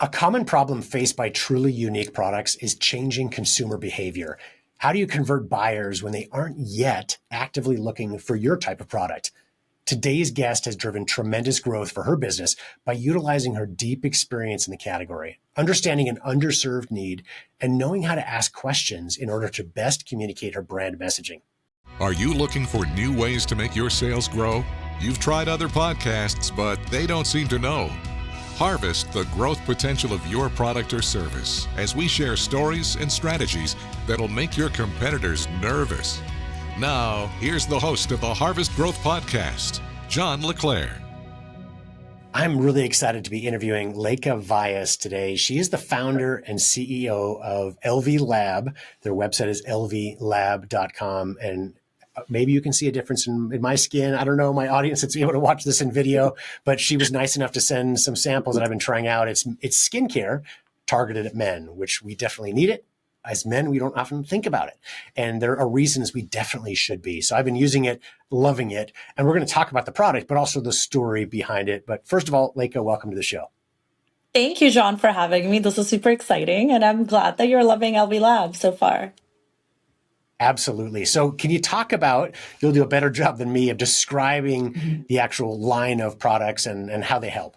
A common problem faced by truly unique products is changing consumer behavior. How do you convert buyers when they aren't yet actively looking for your type of product? Today's guest has driven tremendous growth for her business by utilizing her deep experience in the category, understanding an underserved need, and knowing how to ask questions in order to best communicate her brand messaging. Are you looking for new ways to make your sales grow? You've tried other podcasts, but they don't seem to know. Harvest the growth potential of your product or service as we share stories and strategies that'll make your competitors nervous. Now, here's the host of the Harvest Growth Podcast, John LeClaire. I'm really excited to be interviewing Lekha Vyas today. She is the founder and CEO of Elvy Lab. Their website is elvylab.com, and maybe you can see a difference in my skin. I don't know, my audience that's able to watch this in video, but she was nice enough to send some samples that I've been trying out. It's skincare targeted at men, which we definitely need it. As men, we don't often think about it. And there are reasons we definitely should be. So I've been using it, loving it. And we're going to talk about the product, but also the story behind it. But first of all, Lekha, welcome to the show. Thank you, John, for having me. This is super exciting. And I'm glad that you're loving Elvy Lab so far. Absolutely. So can you talk about, you'll do a better job than me of describing the actual line of products and how they help.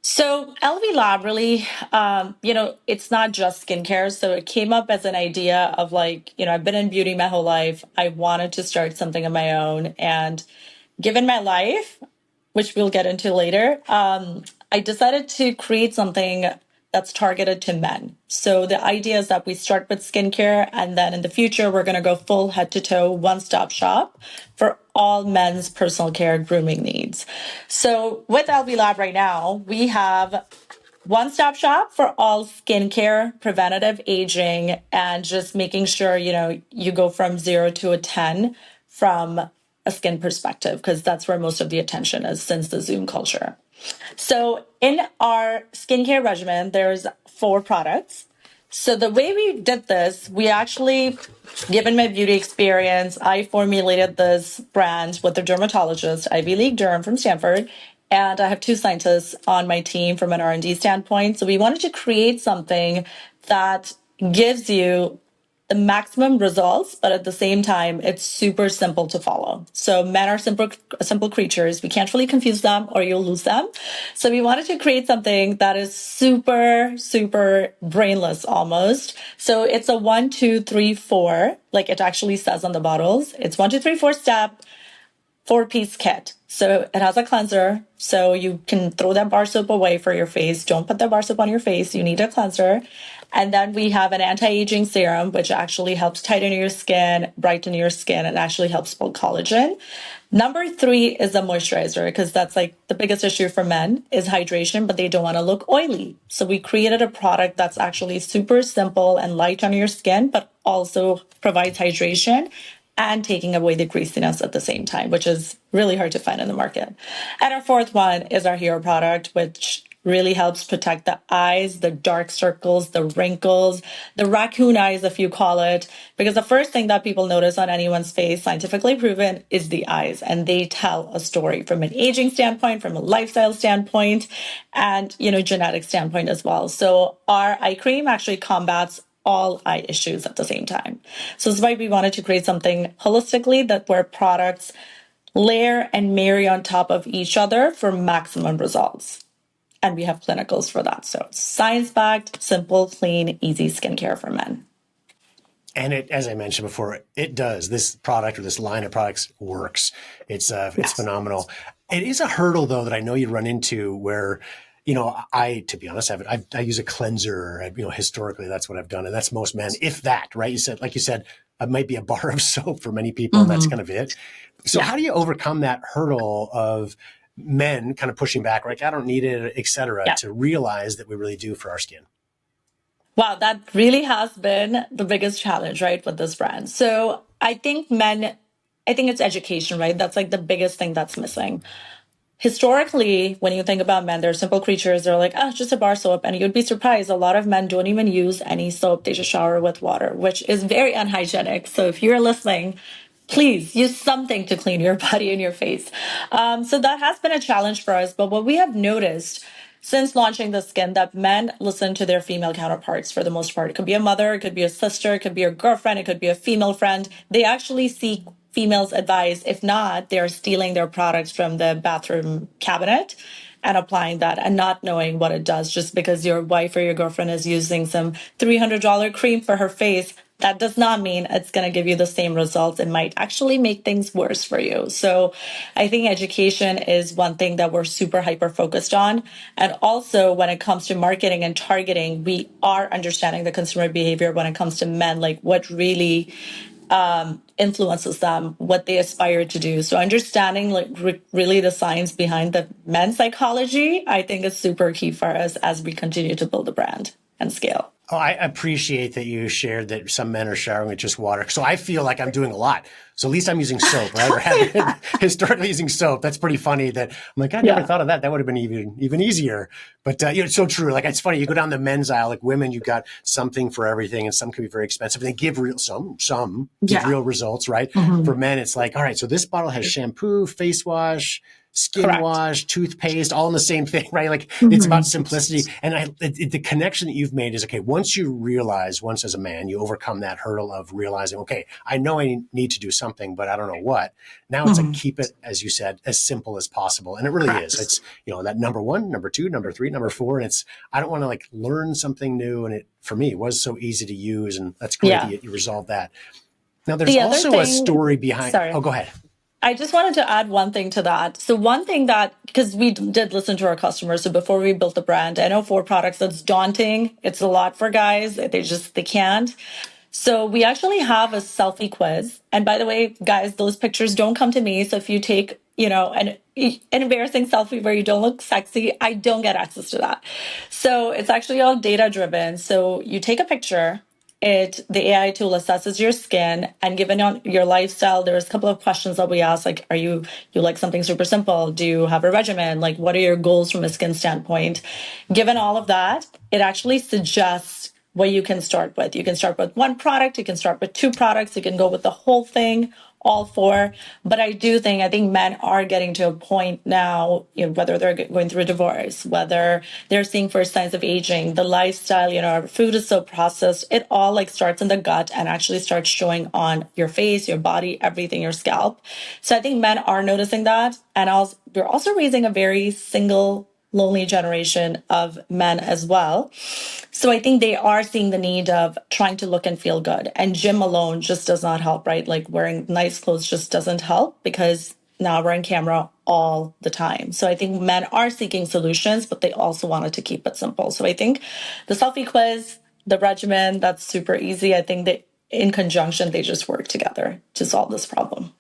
So Elvy Lab really, it's not just skincare. So it came up as an idea of I've been in beauty my whole life. I wanted to start something of my own. And given my life, which we'll get into later, I decided to create something that's targeted to men. So the idea is that we start with skincare, and then in the future, we're going to go full head to toe, one-stop shop for all men's personal care grooming needs. So with Elvy Lab right now, we have one-stop shop for all skincare, preventative aging, and just making sure, you go from 0 to a 10 from a skin perspective, because that's where most of the attention is since the Zoom culture. So in our skincare regimen, there's 4 products. So the way we did this, we actually, given my beauty experience, I formulated this brand with a dermatologist, Ivy League Derm from Stanford, and I have 2 scientists on my team from an R&D standpoint. So we wanted to create something that gives you the maximum results, but at the same time, it's super simple to follow. So men are simple creatures. We can't really confuse them or you'll lose them. So we wanted to create something that is super, super brainless almost. So it's a 1, 2, 3, 4, like it actually says on the bottles. It's 1, 2, 3, 4 step, 4-piece kit. So it has a cleanser. So you can throw that bar soap away for your face. Don't put that bar soap on your face. You need a cleanser. And then we have an anti-aging serum, which actually helps tighten your skin, brighten your skin, and actually helps build collagen. Number 3 is a moisturizer, because that's the biggest issue for men is hydration, but they don't want to look oily. So we created a product that's actually super simple and light on your skin, but also provides hydration and taking away the greasiness at the same time, which is really hard to find in the market. And our 4th one is our hero product, which really helps protect the eyes, the dark circles, the wrinkles, the raccoon eyes, if you call it, because the first thing that people notice on anyone's face, scientifically proven, is the eyes. And they tell a story from an aging standpoint, from a lifestyle standpoint, and, genetic standpoint as well. So our eye cream actually combats all eye issues at the same time. So that's why we wanted to create something holistically where products layer and marry on top of each other for maximum results. And we have clinicals for that. So science-backed, simple, clean, easy skincare for men. And it, as I mentioned before, it does. This product or this line of products works. It's phenomenal. It is a hurdle, though, that I know you run into where, to be honest, I use a cleanser. Historically, that's what I've done. And that's most men, if that, right? Like you said, it might be a bar of soap for many people, and that's kind of it. So how do you overcome that hurdle of men kind of pushing back, like, I don't need it, et cetera, to realize that we really do for our skin? Wow, that really has been the biggest challenge, right, with this brand. So I think it's education, right? That's the biggest thing that's missing. Historically, when you think about men, they're simple creatures. They're like, oh, just a bar soap. And you'd be surprised. A lot of men don't even use any soap. They just shower with water, which is very unhygienic. So if you're listening, please use something to clean your body and your face. So that has been a challenge for us. But what we have noticed since launching the skin that men listen to their female counterparts for the most part. It could be a mother, it could be a sister, it could be a girlfriend, it could be a female friend. They actually seek females' advice. If not, they're stealing their products from the bathroom cabinet and applying that and not knowing what it does. Just because your wife or your girlfriend is using some $300 cream for her face, that does not mean it's going to give you the same results. It might actually make things worse for you. So I think education is one thing that we're super hyper focused on. And also when it comes to marketing and targeting, we are understanding the consumer behavior when it comes to men, like what really influences them, what they aspire to do. So understanding like really the science behind the men's psychology, I think is super key for us as we continue to build the brand and scale. Oh, I appreciate that you shared that some men are showering with just water. So I feel like I'm doing a lot. So at least I'm using soap, right? Or have been historically using soap. That's pretty funny that I'm like, I never thought of that. That would have been even easier. But it's so true. Like, it's funny. You go down the men's aisle, like women, you've got something for everything, and some can be very expensive. They give some give real results, right? For men, it's like, all right, so this bottle has shampoo, face wash, skin wash, toothpaste, all in the same thing, right? Like it's about simplicity. And the connection that you've made is, okay, once as a man, you overcome that hurdle of realizing, okay, I know I need to do something, but I don't know what. Now it's like, keep it, as you said, as simple as possible. And it really is. It's, that number 1, number 2, number 3, number 4. And I don't want to like learn something new. And for me, it was so easy to use. And that's great that you resolved that. Now there's also a story behind, go ahead. I just wanted to add one thing to that. So one thing that, because we did listen to our customers, so before we built the brand, I know 4 products, that's daunting. It's a lot for guys. They can't. So we actually have a selfie quiz. And by the way, guys, those pictures don't come to me. So if you take, an embarrassing selfie where you don't look sexy, I don't get access to that. So it's actually all data driven. So you take a picture, the AI tool assesses your skin, and given on your lifestyle, there's a couple of questions that we ask, like, are you like something super simple? Do you have a regimen? Like, what are your goals from a skin standpoint? Given all of that, it actually suggests what you can start with. You can start with 1 product, you can start with 2 products, you can go with the whole thing, all 4. But I think men are getting to a point now, whether they're going through a divorce, whether they're seeing first signs of aging, the lifestyle, our food is so processed, it all like starts in the gut and actually starts showing on your face, your body, everything, your scalp. So I think men are noticing that. And we're also raising a very single, lonely generation of men as well. So I think they are seeing the need of trying to look and feel good. And gym alone just does not help, right? Like wearing nice clothes just doesn't help, because now we're on camera all the time. So I think men are seeking solutions, but they also wanted to keep it simple. So I think the selfie quiz, the regimen, that's super easy. I think that in conjunction, they just work together to solve this problem.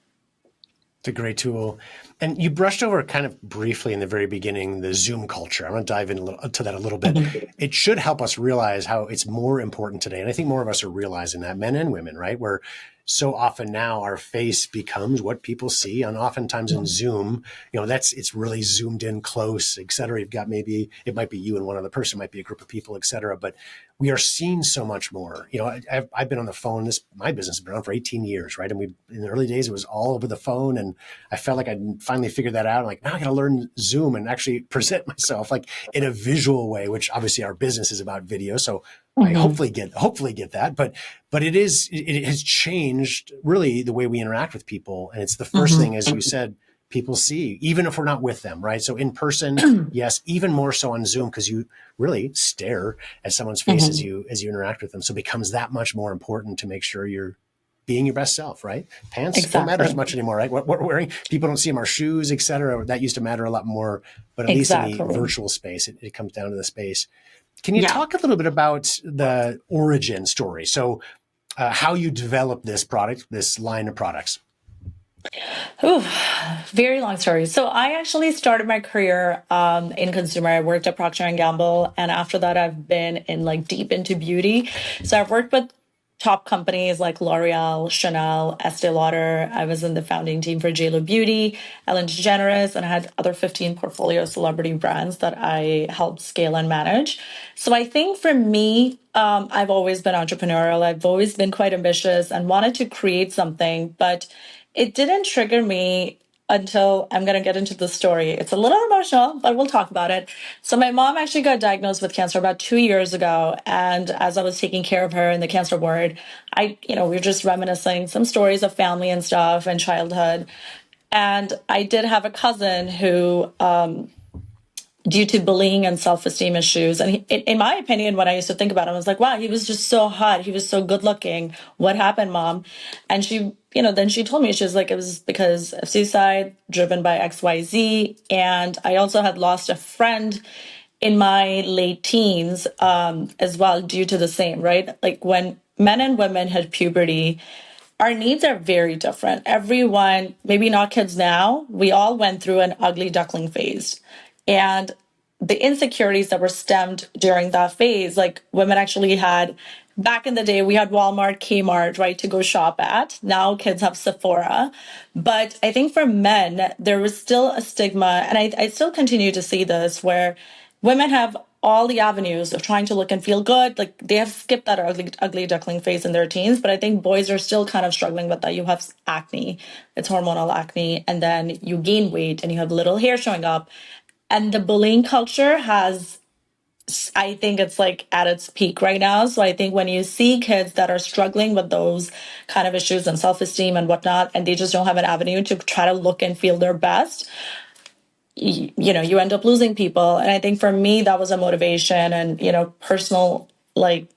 It's a great tool. And you brushed over kind of briefly in the very beginning, the Zoom culture. I'm going to dive into that a little bit. It should help us realize how it's more important today. And I think more of us are realizing that, men and women, right? Where so often now our face becomes what people see. And oftentimes in Zoom, it's really zoomed in close, et cetera. You've got it might be you and one other person, might be a group of people, et cetera. But we are seeing so much more. I've been on the phone. My business has been on for 18 years, right? And in the early days, it was all over the phone. And I felt like I'd finally figured that out. I'm like, now I got to learn Zoom and actually present myself like in a visual way, which obviously our business is about video. So I hopefully get that. But it has changed really the way we interact with people. And it's the first thing, as you said, people see, even if we're not with them, right? So in person, yes, even more so on Zoom, because you really stare at someone's face as you interact with them. So it becomes that much more important to make sure you're being your best self, right? Pants don't matter as much anymore, right? What we're wearing, people don't see them, our shoes, et cetera. That used to matter a lot more, but at least in the virtual space, it comes down to the space. Can you talk a little bit about the origin story? So how you developed this product, this line of products? Ooh, very long story. So I actually started my career in consumer. I worked at Procter & Gamble. And after that, I've been in like deep into beauty. So I've worked with top companies like L'Oreal, Chanel, Estee Lauder. I was in the founding team for JLo Beauty, Ellen DeGeneres, and I had other 15 portfolio celebrity brands that I helped scale and manage. So I think for me, I've always been entrepreneurial. I've always been quite ambitious and wanted to create something, but it didn't trigger me until I'm going to get into the story. It's a little emotional, but we'll talk about it. So my mom actually got diagnosed with cancer about 2 years ago. And as I was taking care of her in the cancer ward, we were just reminiscing some stories of family and stuff and childhood. And I did have a cousin who, due to bullying and self-esteem issues. And in my opinion, when I used to think about him, I was like, wow, he was just so hot. He was so good looking. What happened, mom? And she, then she told me, she was like, it was because of suicide driven by XYZ. And I also had lost a friend in my late teens as well due to the same, right? Like when men and women had puberty, our needs are very different. Everyone, maybe not kids now, we all went through an ugly duckling phase. And the insecurities that were stemmed during that phase, like women actually had, back in the day, we had Walmart, Kmart, right, to go shop at. Now kids have Sephora. But I think for men, there was still a stigma, and I still continue to see this, where women have all the avenues of trying to look and feel good. Like they have skipped that ugly duckling phase in their teens, but I think boys are still kind of struggling with that. You have acne, it's hormonal acne, and then you gain weight and you have little hair showing up. And the bullying culture has, I think it's like at its peak right now. So I think when you see kids that are struggling with those kind of issues and self-esteem and whatnot, and they just don't have an avenue to try to look and feel their best, you end up losing people. And I think for me, that was a motivation and, personal, like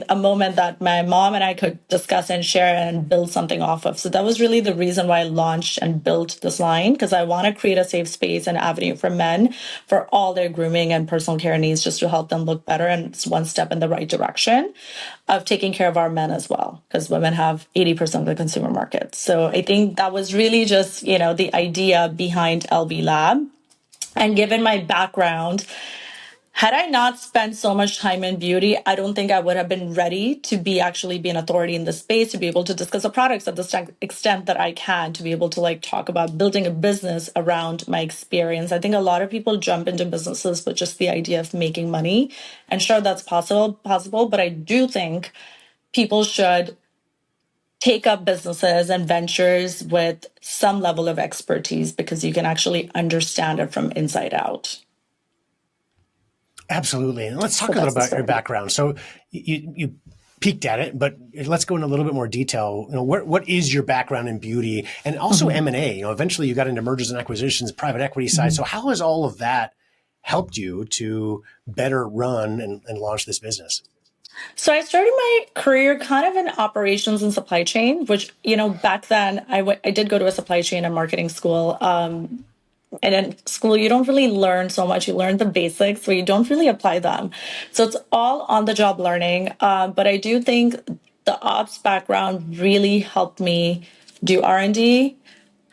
a moment that my mom and I could discuss and share and build something off of. So that was really the reason why I launched and built this line, because I want to create a safe space and avenue for men for all their grooming and personal care needs, just to help them look better. And it's one step in the right direction of taking care of our men as well, because women have 80% of the consumer market. So I think that was really just, the idea behind Elvy Lab. And given my background, had I not spent so much time in beauty, I don't think I would have been ready to actually be an authority in the space, to be able to discuss the products at the extent that I can, to be able to talk about building a business around my experience. I think a lot of people jump into businesses with just the idea of making money, and sure, that's possible, but I do think people should take up businesses and ventures with some level of expertise, because you can actually understand it from inside out. Absolutely. And let's talk a little about your background. So you peeked at it, but let's go into a little bit more detail. What is your background in beauty, and also M&A? Eventually you got into mergers and acquisitions, private equity side. So how has all of that helped you to better run and launch this business? So I started my career kind of in operations and supply chain, which, back then I did go to a supply chain and marketing school. And in school, you don't really learn so much. You learn the basics, but you don't really apply them. So it's all on the job learning. But I do think the ops background really helped me do R&D,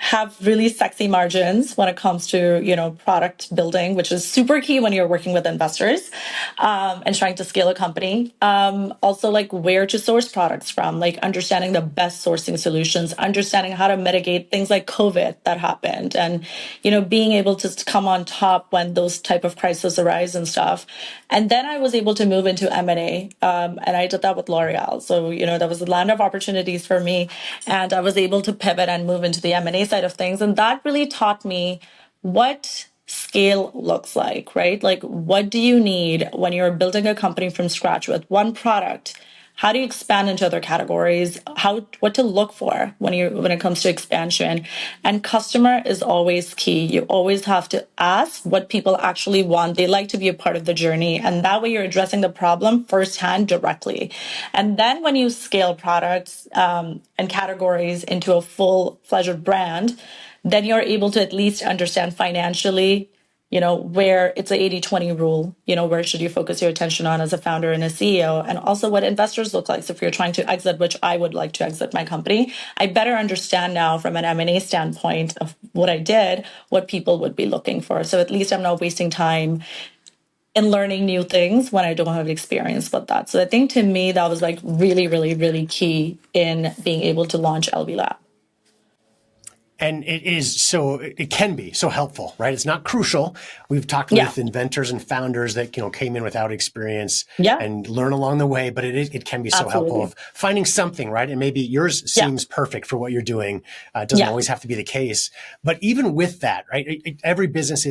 have really sexy margins when it comes to, product building, which is super key when you're working with investors and trying to scale a company. Also, like where to source products from, like understanding the best sourcing solutions, understanding how to mitigate things like COVID that happened, and, being able to come on top when those type of crises arise and stuff. And then I was able to move into M&A, and I did that with L'Oreal. So, that was a land of opportunities for me, and I was able to pivot and move into the M&A side of things. And that really taught me what scale looks like, right? Like, what do you need when you're building a company from scratch with one product? How do you expand into other categories? What to look for when it comes to expansion? And customer is always key. You always have to ask what people actually want. They like to be a part of the journey, and that way you're addressing the problem firsthand directly. And then when you scale products and categories into a full-fledged brand, then you're able to at least understand financially, where it's a 80-20 rule, where should you focus your attention on as a founder and a CEO, and also what investors look like. So if you're trying to exit, which I would like to exit my company, I better understand now from an M&A standpoint of what I did, what people would be looking for. So at least I'm not wasting time in learning new things when I don't have experience with that. So I think to me, that was like really, really, really key in being able to launch Elvy Lab. And it can be so helpful, right? It's not crucial. We've talked Yeah. with inventors and founders that, came in without experience Yeah. and learn along the way, but it can be so helpful Absolutely. of finding something, right? And maybe yours Yeah. seems perfect for what you're doing. It doesn't Yeah. always have to be the case. But even with that, right? Every business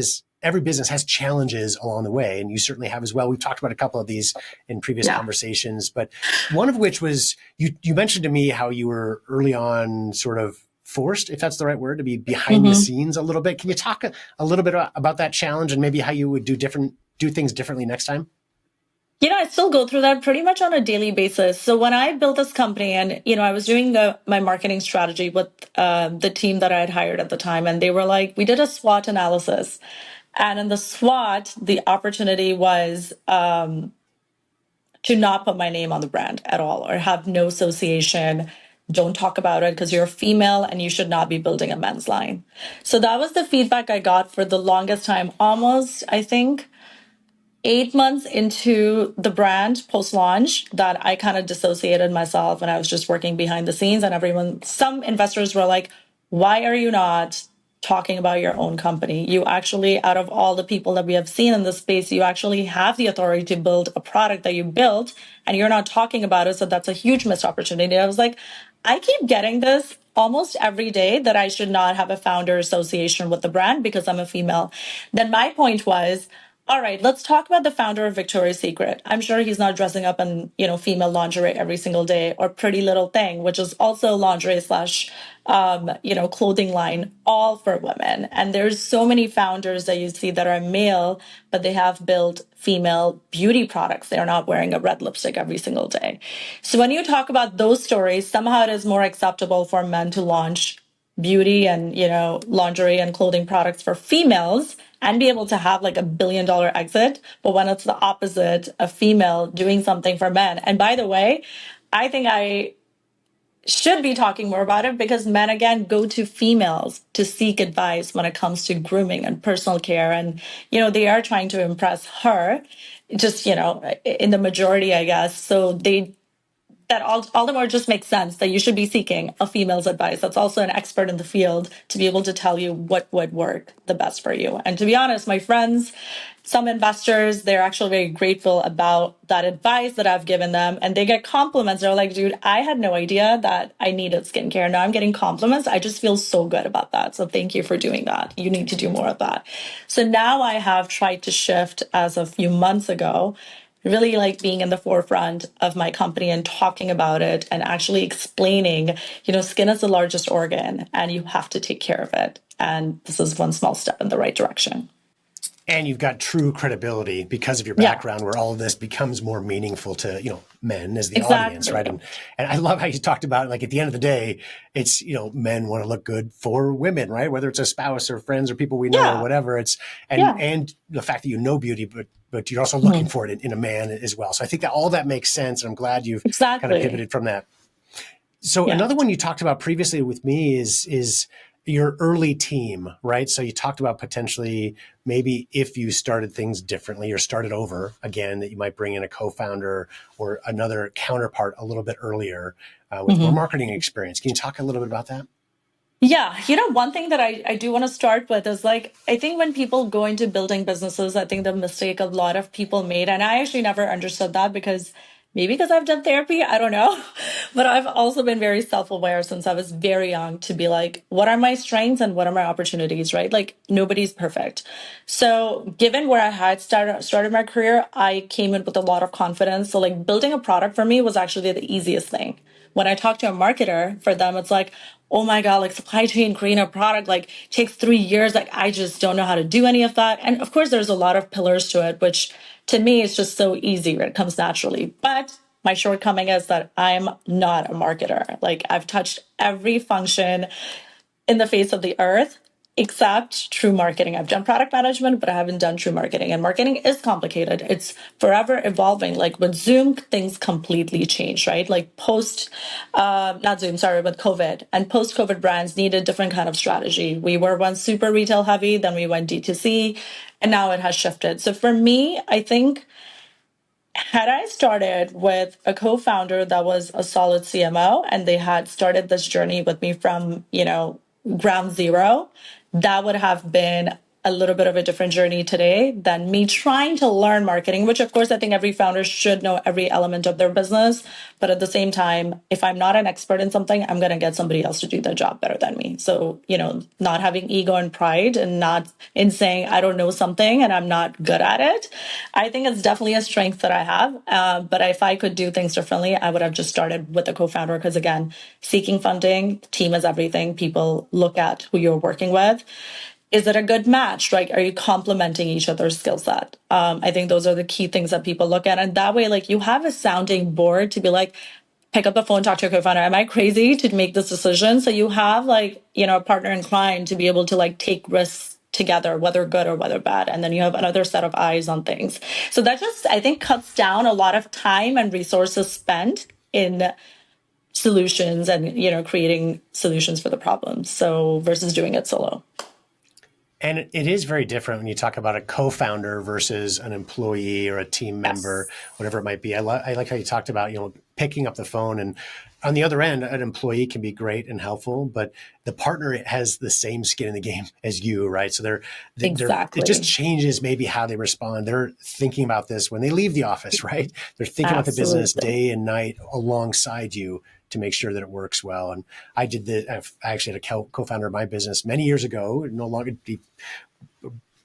has challenges along the way, and you certainly have as well. We've talked about a couple of these in previous Yeah. conversations, but one of which was you mentioned to me how you were early on sort of forced, if that's the right word, to be behind the scenes a little bit. Can you talk a little bit about that challenge and maybe how you would do things differently next time? I still go through that pretty much on a daily basis. So when I built this company and, I was doing my marketing strategy with the team that I had hired at the time, and they were like, we did a SWOT analysis. And in the SWOT, the opportunity was to not put my name on the brand at all or have no association. Don't talk about it because you're a female and you should not be building a men's line. So that was the feedback I got for the longest time, almost, I think, 8 months into the brand post launch, that I kind of dissociated myself and I was just working behind the scenes. And some investors were like, why are you not talking about your own company? You actually, out of all the people that we have seen in this space, you actually have the authority to build a product that you built and you're not talking about it. So that's a huge missed opportunity. I was like, I keep getting this almost every day that I should not have a founder association with the brand because I'm a female. Then my point was, all right, let's talk about the founder of Victoria's Secret. I'm sure he's not dressing up in, female lingerie every single day, or Pretty Little Thing, which is also lingerie slash, clothing line, all for women. And there's so many founders that you see that are male, but they have built female beauty products. They're not wearing a red lipstick every single day. So when you talk about those stories, somehow it is more acceptable for men to launch beauty and lingerie and clothing products for females and be able to have like $1 billion exit. But when it's the opposite, a female doing something for men. And by the way, I think I should be talking more about it because men again go to females to seek advice when it comes to grooming and personal care, and they are trying to impress her, just in the majority, I guess. So that all the more just makes sense that you should be seeking a female's advice that's also an expert in the field to be able to tell you what would work the best for you. And to be honest, my friends, some investors, they're actually very grateful about that advice that I've given them. And they get compliments. They're like, dude, I had no idea that I needed skincare. Now I'm getting compliments. I just feel so good about that. So thank you for doing that. You need to do more of that. So now I have tried to shift as a few months ago, really like being in the forefront of my company and talking about it and actually explaining, skin is the largest organ and you have to take care of it. And this is one small step in the right direction. And you've got true credibility because of your Yeah, background, where all of this becomes more meaningful to men as the audience, right? exactly. And I love how you talked about, like, at the end of the day, it's men want to look good for women, right? Whether it's a spouse or friends or people we know or Yeah, whatever. It's yeah. and the fact that you know beauty, but you're also looking Mhm. for it in a man as well. So I think that all that makes sense, and I'm glad you've kind of Exactly. pivoted from that. So Yeah. another one you talked about previously with me is your early team, right? So you talked about potentially maybe if you started things differently or started over again, that you might bring in a co-founder or another counterpart a little bit earlier with more Mhm. marketing experience. Can you talk a little bit about that? Yeah, one thing that I do want to start with is like, I think when people go into building businesses, I think the mistake a lot of people made, and I actually never understood that because maybe because I've done therapy, I don't know. But I've also been very self-aware since I was very young to be like, what are my strengths and what are my opportunities, right? Like nobody's perfect. So given where I had started my career, I came in with a lot of confidence. So like building a product for me was actually the easiest thing. When I talk to a marketer, for them, it's like, oh my God, like supply chain, creating a product, like takes 3 years. Like I just don't know how to do any of that. And of course, there's a lot of pillars to it, which to me is just so easy. It comes naturally. But my shortcoming is that I'm not a marketer. Like I've touched every function in the face of the earth except true marketing. I've done product management, but I haven't done true marketing. And marketing is complicated. It's forever evolving. Like with Zoom, things completely changed, right? Like not Zoom, sorry, with COVID. And post COVID brands needed different kind of strategy. We were once super retail heavy, then we went D2C, and now it has shifted. So for me, I think had I started with a co-founder that was a solid CMO and they had started this journey with me from, ground zero, that would have been a little bit of a different journey today than me trying to learn marketing, which of course I think every founder should know every element of their business. But at the same time, if I'm not an expert in something, I'm going to get somebody else to do the job better than me. So, not having ego and pride and not in saying I don't know something and I'm not good at it. I think it's definitely a strength that I have. But if I could do things differently, I would have just started with a co-founder because again, seeking funding, team is everything. People look at who you're working with. Is it a good match? Right? Are you complementing each other's skill set? I think those are the key things that people look at. And that way, like you have a sounding board to be like, pick up the phone, talk to your co-founder. Am I crazy to make this decision? So you have like, a partner in crime to be able to like take risks together, whether good or whether bad. And then you have another set of eyes on things. So that just, I think, cuts down a lot of time and resources spent in solutions and, creating solutions for the problems. So versus doing it solo. And it is very different when you talk about a co-founder versus an employee or a team member, whatever it might be. I like how you talked about, picking up the phone, and on the other end, an employee can be great and helpful, but the partner has the same skin in the game as you, right? So Exactly. it just changes maybe how they respond. They're thinking about this when they leave the office, right? They're thinking about the business day and night alongside you to make sure that it works well. And I actually had a co-founder of my business many years ago. No longer,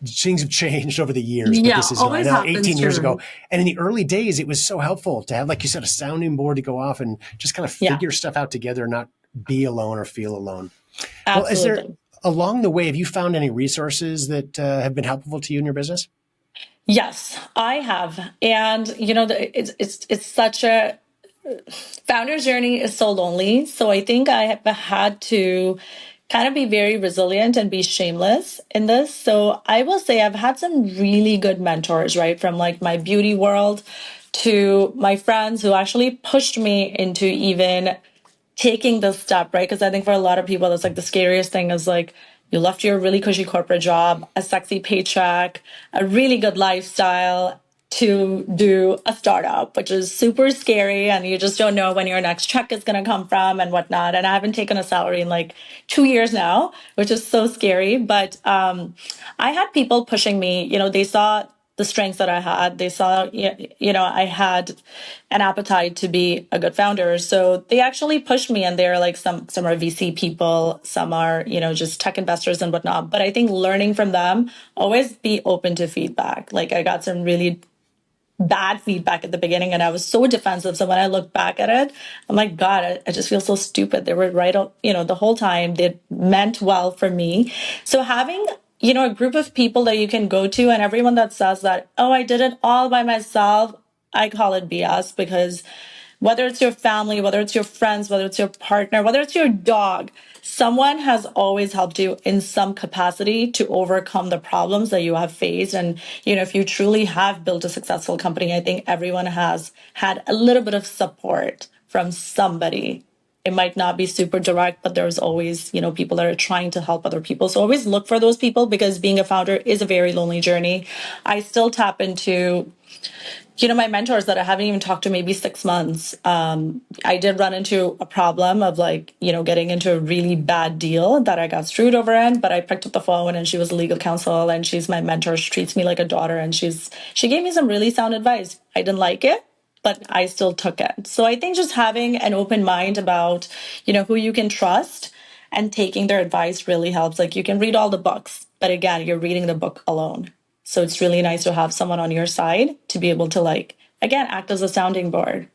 things have changed over the years, but this is now 18 years ago. And in the early days, it was so helpful to have, like you said, a sounding board to go off and just kind of figure stuff out together, not be alone or feel alone. Absolutely. Well, is there, along the way, have you found any resources that have been helpful to you in your business? Yes, I have. And, it's such a founder's journey is so lonely. So I think I have had to kind of be very resilient and be shameless in this. So I will say I've had some really good mentors, right? From like my beauty world to my friends who actually pushed me into even taking this step, right? Because I think for a lot of people, that's like the scariest thing is like, you left your really cushy corporate job, a sexy paycheck, a really good lifestyle to do a startup, which is super scary. And you just don't know when your next check is going to come from and whatnot. And I haven't taken a salary in like 2 years now, which is so scary. But I had people pushing me, they saw the strengths that I had. They saw, I had an appetite to be a good founder. So they actually pushed me, and they're like, some are VC people, some are, just tech investors and whatnot. But I think learning from them, always be open to feedback. Like I got some really bad feedback at the beginning and I was so defensive. So when I look back at it, I'm like, God, I just feel so stupid. They were right, the whole time. They meant well for me. So having a group of people that you can go to, and everyone that says that, oh, I did it all by myself, I call it BS, because whether it's your family, whether it's your friends, whether it's your partner, whether it's your dog, someone has always helped you in some capacity to overcome the problems that you have faced. And, if you truly have built a successful company, I think everyone has had a little bit of support from somebody. It might not be super direct, but there's always, people that are trying to help other people. So always look for those people, because being a founder is a very lonely journey. I still tap into, my mentors that I haven't even talked to maybe 6 months. I did run into a problem of like, getting into a really bad deal that I got screwed over in, but I picked up the phone and she was legal counsel and she's my mentor. She treats me like a daughter, and she gave me some really sound advice. I didn't like it, but I still took it. So I think just having an open mind about, who you can trust and taking their advice really helps. Like you can read all the books, but again, you're reading the book alone. So it's really nice to have someone on your side to be able to again, act as a sounding board.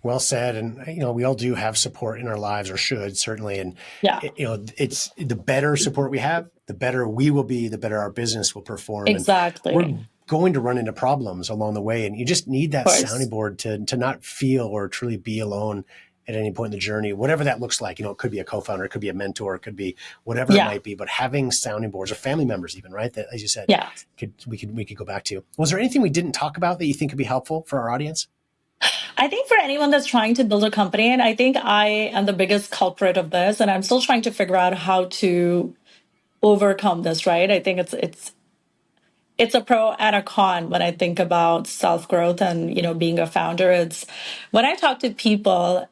Well said. And, we all do have support in our lives, or should certainly. And, it's the better support we have, the better we will be, the better our business will perform. Exactly. And we're going to run into problems along the way. And you just need that sounding board to not feel or truly be alone at any point in the journey, whatever that looks like. It could be a co-founder, it could be a mentor, it could be whatever it might be, but having sounding boards, or family members even, right? That, as you said, we could go back to. Was there anything we didn't talk about that you think could be helpful for our audience? I think for anyone that's trying to build a company, and I think I am the biggest culprit of this, and I'm still trying to figure out how to overcome this, right? I think it's a pro and a con when I think about self-growth and, being a founder. It's when I talk to people,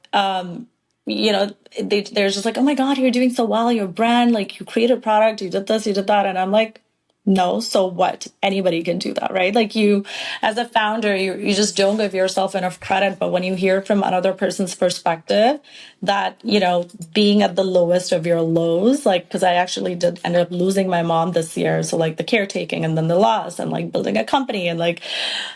they're just like, oh my God, you're doing so well, your brand, like you created a product, you did this, you did that. And I'm like, no, so what? Anybody can do that, right? Like you, as a founder, you just don't give yourself enough credit. But when you hear from another person's perspective that, being at the lowest of your lows, like, because I actually did end up losing my mom this year. So like the caretaking and then the loss and like building a company and like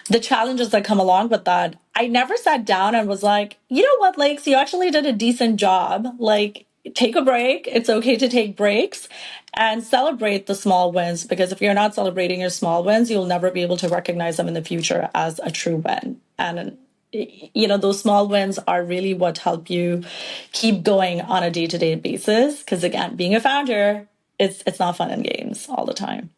the challenges that come along with that. I never sat down and was like, you know what, Lakes, you actually did a decent job. Like, take a break. It's okay to take breaks and celebrate the small wins, because if you're not celebrating your small wins, you'll never be able to recognize them in the future as a true win. And those small wins are really what help you keep going on a day-to-day basis, because again, being a founder, it's not fun and games all the time.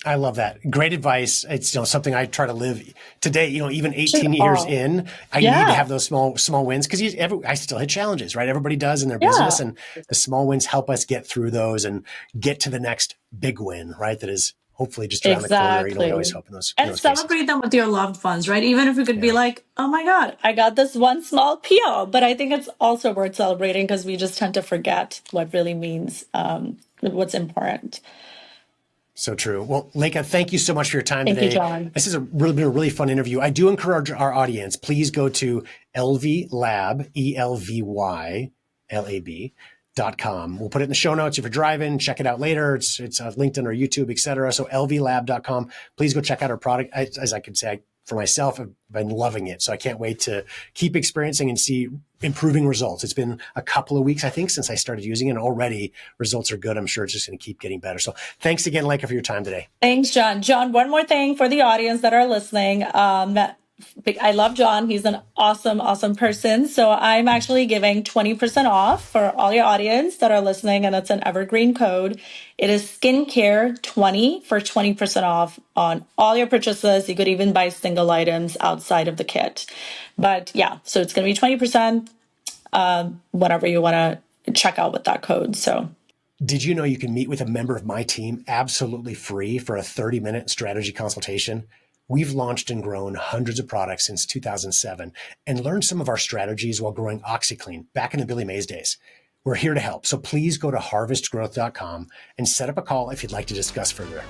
I love that. Great advice. It's something I try to live today. Even 18 years in, I need to have those small wins, because I still hit challenges, right? Everybody does in their business, and the small wins help us get through those and get to the next big win, right? That is hopefully just around the corner. We always hope in those celebrate cases. them with your loved ones, right? Even if you could be like, oh my God, I got this one small PO, but I think it's also worth celebrating, because we just tend to forget what really means, what's important. So true. Well, Lekha, thank you so much for your time today. Thank you, John. This has been a really fun interview. I do encourage our audience, please go to Elvy Lab, ELVYLAB.com. We'll put it in the show notes if you're driving. Check it out later. It's linked on our YouTube, etc. So elvylab.com. Please go check out our product. As I could say, for myself, I've been loving it. So I can't wait to keep experiencing and see improving results. It's been a couple of weeks, I think, since I started using it, and already results are good. I'm sure it's just going to keep getting better. So thanks again, Lekha, for your time today. Thanks, John. John, one more thing for the audience that are listening. I love John. He's an awesome, awesome person. So I'm actually giving 20% off for all your audience that are listening, and it's an evergreen code. It is skincare20 for 20% off on all your purchases. You could even buy single items outside of the kit. But yeah, so it's going to be 20% whatever you want to check out with that code. So did you know you can meet with a member of my team absolutely free for a 30-minute strategy consultation? We've launched and grown hundreds of products since 2007 and learned some of our strategies while growing OxyClean back in the Billy Mays days. We're here to help. So please go to harvestgrowth.com and set up a call if you'd like to discuss further.